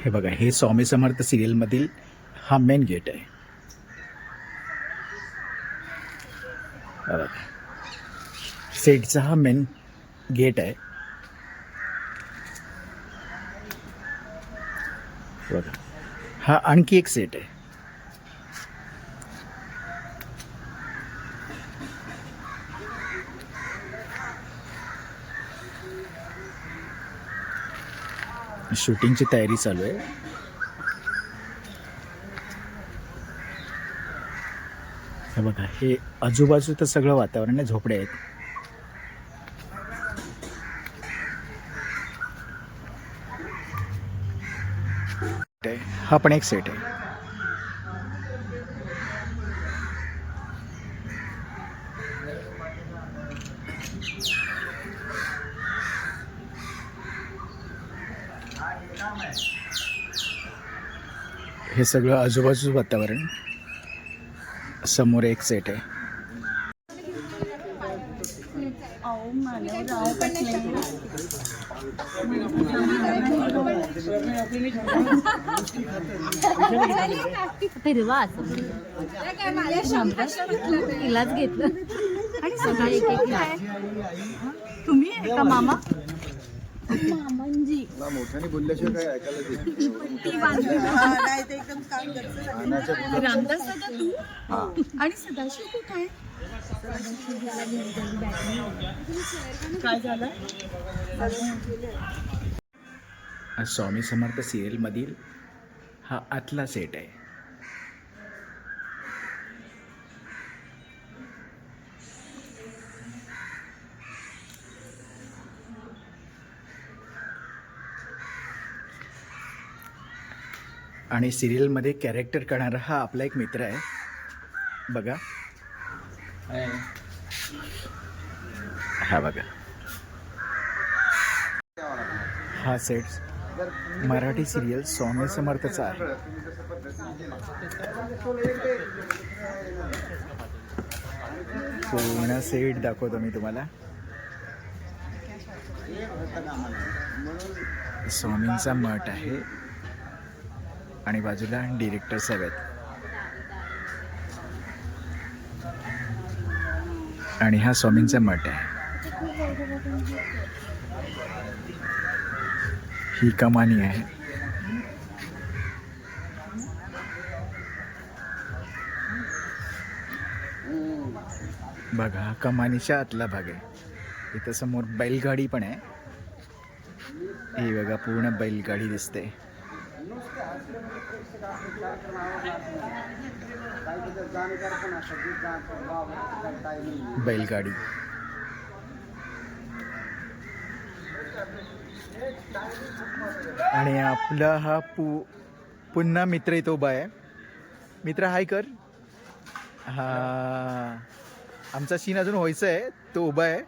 हे बघा, हे स्वामी समर्थ सिरियलमधील हा मेन गेट आहे. हा बघा, सेटचा हा मेन गेट आहे. बघा, हा आणखी एक सेट आहे. शूटिंगची तयारी चालू आहे. हे बघा, हे आजूबाजूचं सगळं वातावरण आहे, झोपडे आहेत. हा पण एक सेट आहे. हे सगळं आजूबाजूचं वातावरण. समोर एक सेट आहे. तिलाच घेतलं आणि सकाळी तुम्ही का मामा मामांजी मोठ्याने बोलल्याशिवाय काय ऐकायला रामदास दादा तू आणि सदाशिव कुठे आहे? काय झालं? स्वामी समर्थ सिरियलमधील हा आतला सेट आहे. आणि सिरियलमध्ये कॅरेक्टर करणारा हा आपला एक मित्र आहे. बघा, हा बघा, हा सेट मराठी सिरियल स्वामी समर्थचा आहे. पूर्ण सेट दाखवतो मी तुम्हाला. स्वामींचा मठ आहे आणि बाजूला डिरेक्टर साहेब आहेत. आणि हा स्वामींचा मठ आहे. ही कमानी आहे. बघा, हा कमानीच्या आतला भाग आहे. इथं समोर बैलगाडी पण आहे. ही बघा, पूर्ण बैलगाडी दिसते. बैलगाडी. आणि आपला हा पुन्हा मित्र इथं उभा आहे. मित्र हाय कर. हा, आमचा सीन अजून व्हायचा आहे. तो उभा आहे,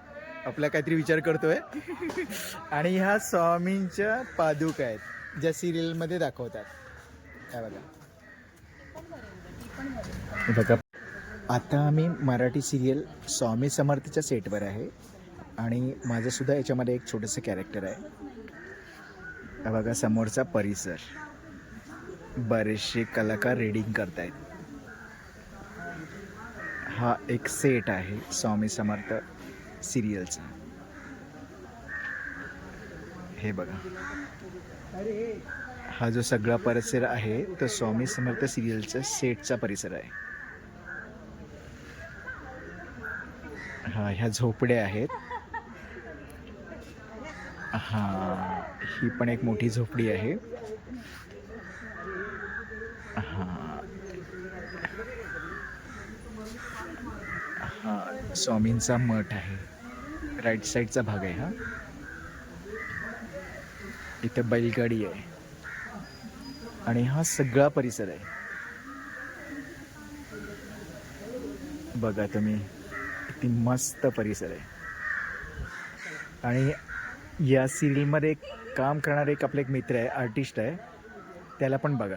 आपला काहीतरी विचार करतोय. आणि ह्या स्वामींच्या पादुका आहेत, ज्या सिरियलमध्ये दाखवतात. काय बघा, बघा, आता आम्ही मराठी सिरियल स्वामी समर्थच्या सेटवर आहे आणि माझंसुद्धा याच्यामध्ये एक छोटंसं कॅरेक्टर आहे. बघा, समोरचा परिसर, बरेचसे कलाकार रीडिंग करतायत. हा एक सेट आहे स्वामी समर्थ सिरियलचा. हे बघा, हा जो सगळा परिसर आहे तो स्वामी समर्थ सिरियलचा सेटचा परिसर आहे. हा, ह्या झोपड्या आहेत. हा, ही पण एक मोठी झोपडी आहे. हा, हा स्वामींचा मठ आहे. राईट साईडचा भाग आहे हा. इथे बैलगाडी आहे आणि हा सगळा परिसर आहे. बघा तुम्ही, किती मस्त परिसर आहे. आणि या सिरियलमध्ये काम करणारे एक आपले एक मित्र आहे, आर्टिस्ट आहे, त्याला पण बघा.